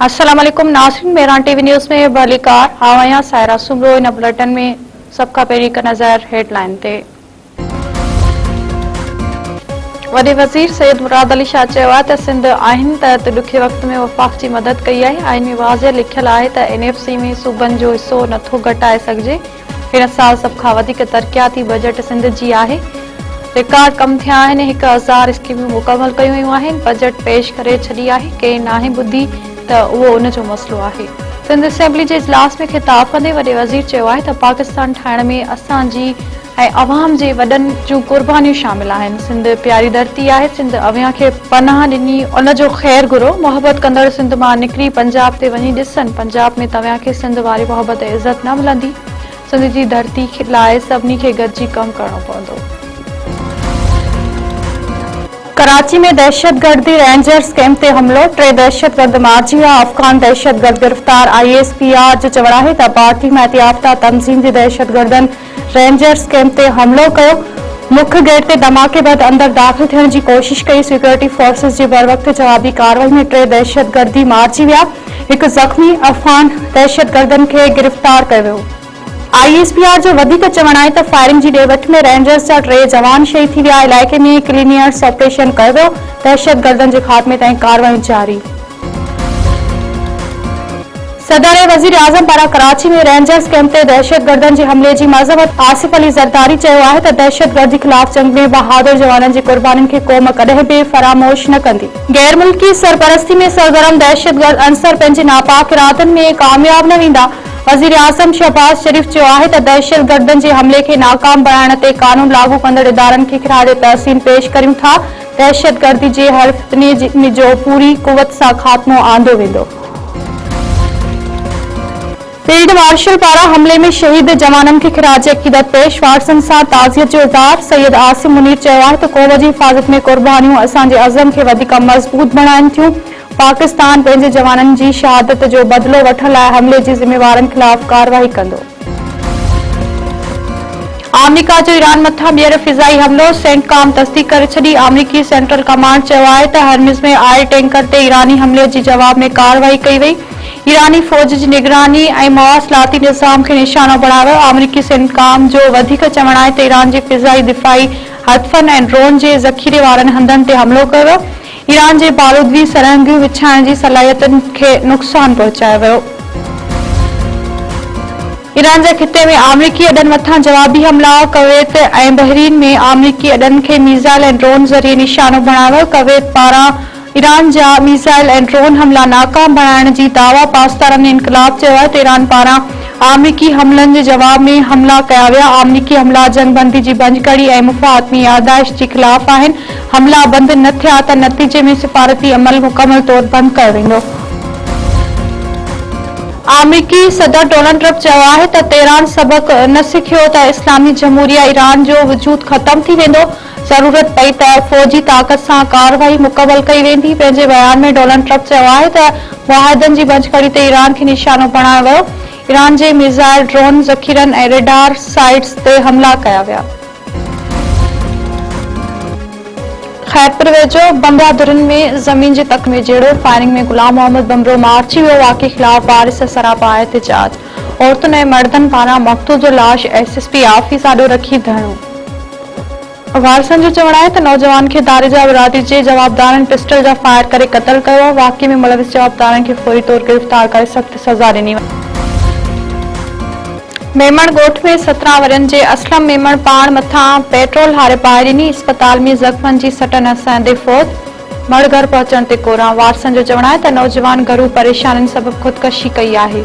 अस्सलाम वालेकुम नाज़रीन, मेहरान टीवी न्यूज़ में बलिकार आवां सायरा सुमरो इन बुलेटिन में सबका पहिरीं हिक नज़र हेडलाइन ते। वॾे वज़ीर सैयद मुराद अली शाह चयो आहे त सिंध आहिनि त ॾुखे वक़्त में वफ़ाक़ जी मदद कई आहे। आइन में वाज़िह लिखियल आहे त NFC में सूबनि जो हिसो नथो घटाए सघिजे। हिन साल सभ खां वधीक तरक़ियाती बजट सिंध जी आहे। रिकॉर्ड कम थिया आहिनि, 1000 स्कीमूं मुकमल कयूं वियूं आहिनि। बजट पेश करे छॾी आहे, कंहिं नाहे ॿुधी त उहो उन जो मसइलो आहे। सिंध असेंबली जे इजलास में ख़िताब कंदे वॾे वज़ीर चयो आहे त पाकिस्तान ठाहिण में असांजी ऐं अवाम जे वॾनि जूं क़ुर्बानियूं शामिल आहिनि। सिंध प्यारी धरती आहे। सिंध अवियां खे पनाह ॾिनी, उन जो ख़ैर घुरो। मोहबत कंदड़ सिंध मां निकिरी पंजाब ते वञी ॾिसनि। पंजाब में तव्हां खे सिंध वारी मोहबत ऐं इज़त न मिलंदी। सिंध जी धरती लाइ सभिनी खे गॾिजी कमु करणो पवंदो। कराची में दहशतगर्दी रेंजर्स कैंप ते हमलो, 3 दहशतगर्द मारिजी विया। अफगान दहशतगर्द गिरफ़्तार। ISPR जो चवणु आहे त पार्टी महत याफ़्ता तंज़ीम जे दहशतगर्दनि रेंजर्स कैंप ते हमलो कयो। मुख्य गेट ते धमाके बैदि अंदर दाख़िल थियण जी कोशिश कई। सिक्योरिटी फोर्सेस जी बरवक़्त जवाबी कार्रवाई में 3 दहशतगर्दी मारिजी विया। हिकु ज़ख़्मी अफगान दहशतगर्दनि खे गिरफ़्तार कयो वियो। ISPR जो वधीक चवणु आहे त फायरिंग जी ॾे वठ में रेंजर्स जा 3 जवान शहीद थी विया। इलाइक़े में क्लीनियर्स ऑपरेशन कयो वियो। दहशतगर्दनि जे ख़ात्मे ताईं कार्रवाई जारी। सदर वज़ीर आज़म पारां कराची में रेंजर्स कैंप ते दहशतगर्दनि जे हमले जी मज़म्मत। आसिफ अली ज़रदारी चयो आहे त दहशतगर्दी ख़िलाफ़ जंग में बहादुर जवाननि जी क़ुर्बानियुनि खे क़ौम कॾहिं बि फरामोश न कंदी। गैर मुल्की सरपरस्ती में सरगर्म दहशतगर्द अंसर पंहिंजे नापाक इरादनि में कामयाब न वेंदा। वज़ीर आज़म शहबाज शरीफ़ चयो आहे त दहशतगर्दनि जे हमले खे नाकाम बणाइण ते कानून लागू कंदड़ इदारनि खे खिराज तहसीन पेश करियूं था। दहशतगर्दी जे हर फितने जो पूरी कुवत सां ख़ात्मो आंदो वेंदो। फील्ड मार्शल पारां हमले में शहीद जवाननि खे खिराज अक़ीदत पेश। वाटसन सां ताज़ियत जो इज़हार। सैयद आसिम मुनीर चयो आहे त क़ौम जी हिफ़ाज़त में क़ुर्बानियूं असांजे अज़म खे वधीक मज़बूत बणाइनि थियूं। पाकिस्तान पंहिंजे जवाननि जी शहादत जो बदिलो वठण लाइ हमले जे ज़िम्मेवारनि ख़िलाफ़ कार्रवाई कंदो। अमेरिका जो ईरान मथां ॿीहर फ़िज़ाई हमलो। सेंटकॉम तस्दीक़ करे छॾी। अमेरिकी सेंट्रल कमांड चयो आहे त हर्मिज़ में आयल टैंकर ते ईरानी हमले जे जवाब में कार्रवाई कई वई। ईरानी फ़ौज जी निगरानी ऐं मवासलाती निज़ाम खे निशानो बणायो वियो। अमेरिकी सेंटकॉम जो वधीक चवणु आहे त ईरान जे फ़िज़ाई दिफ़ाई हथफनि ऐं ड्रोन जे ज़ख़ीरे वारनि हंधनि ते हमलो कयो वियो। ईरान जे बारूदी सरहंगियूं विछाइण जी सलाहियतुनि खे नुक़सानु पहुचायो वियो। ईरान जे खिते में अमेरिकी अॾनि मथां जवाबी हमला। कवैत ऐं बहरीन में अमेरिकी अॾनि खे मीज़ाइल ऐं ड्रोन ज़रिए निशानो बणायो वियो। कवैत पारां ईरान जा मीज़ाइल ऐं ड्रोन हमला नाकाम बणाइण जी दावा। पाकिस्तान इनक़लाब चयो आहे त ईरान पारां अमेरिकी हमलनि जे जवाब में हमला कया विया। अमेरिकी हमला जंगबंदी जी भंजकड़ी ऐं मुफ़ाहतमी यादाश्त जे ख़िलाफ़ आहिनि। हमला बंदि न थिया त नतीजे में सिफ़ारती अमल मुकमल तौर बंदि कयो वेंदो। अमेरिकी सदर डोनाल्ड ट्रंप चयो आहे त तेहरान सबक़ न सिखियो त इस्लामी जमहूरिया ईरान जो वजूद ख़तम थी वेंदो। ज़रूरत पई त फ़ौजी ताक़त सां कार्रवाई मुकमल कई वेंदी। पंहिंजे बयान में डोनाल्ड ट्रंप चयो आहे त मुआहिदनि जी भंजकड़ी ते ईरान खे निशानो बणायो वियो। ईरान जे मिज़ाइल, ड्रोन ज़ख़ीरनि ऐं रेडार साइट्स ते हमला कया विया। खैरपुर वेझो बंबादुरनि में ज़मीन जे तक में जहिड़ो फायरिंग में गुलाम मोहम्मद बमरो मारिजी वियो। वाक़े ख़िलाफ़ वारिस सरापा एहतिजाज। औरतुनि ऐं मर्दनि पारां मक़तूल जो लाश SSP ऑफिस आॾो रखी धरणो। वारसनि जो चवणु आहे त नौजवान खे दारिजा बिरादरी जे जवाबदारनि पिस्टल जा फायर करे क़त्ल कयो। वाक़े में मुलविस जवाबदारनि खे फौरी तौर गिरफ़्तार करे सख़्त सज़ा ॾिनी वई। मेमण ॻोठ में 17 वरनि जे असलम मेमण पाण मथां पेट्रोल हारे पाए ॾिनी। अस्पताल में ज़ख़्मनि जी सटनि हसाईंदे फौत। मड़ घर पहुचण ते कोरां। वारसनि जो चवणु आहे त नौजवान घरू परेशानियुनि सबबि ख़ुदकशी कई आहे।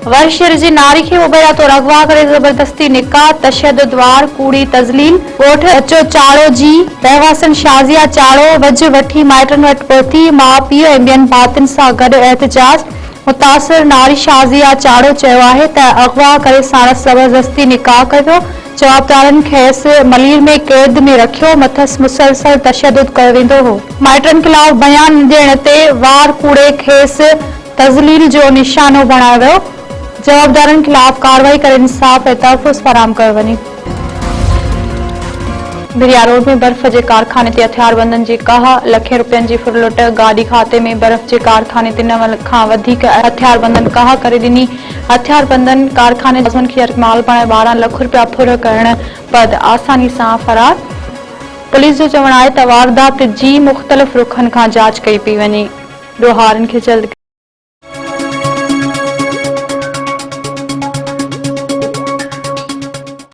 वर्षर जी नारी खे मुबैना तौर अगवा करे ज़बरदस्ती निकाह, तशद्दुद वार, कूड़ी तज़लील। ॻोठ अचो चाड़ो जी रहवासन शाज़िया चाड़ो वझ वठी माइटनि वटि पहुती। माउ पीउ ऐं ॿियनि भातियुनि सां गॾु एहतिजाज। मुतासिर नारी शाज़िया चाड़ो चयो आहे त अगवा करे साणस ज़बरदस्ती निकाह कयो। जवाबदारनि खेसि मलीर में क़ैद में रखियो। मथसि मुसलसल तशद्दुद कयो वेंदो हो। माइटनि ख़िलाफ़ बयान न ॾियण ते वार कूड़े खेसि तज़लील जो निशानो बणायो वियो। जवाबदारनि ख़िलाफ़ कार्रवाई करे इंसाफ़ ऐं तहफ़ुज़ फराहम कयो वञे। बिरिया रोड में बर्फ के कारखाने ते हथियारबंदन जी कहा लखे रुपयनि जी फुरलुट गाड़ी खाते में बर्फ के कारखाने ते 9 खां वधीक हथियारबंदन कहा करे ॾिनी। हथियारबंदन कारखाने मुलाज़िमनि खे माल बणाए 12 लाख रुपया फुर करण बद आसानी सां फरार। पुलिस जो चवणु आहे त वारदात जी मुख़्तलिफ़ रुखनि खां जांच कई पई वञे। ॾोहारनि खे जल्द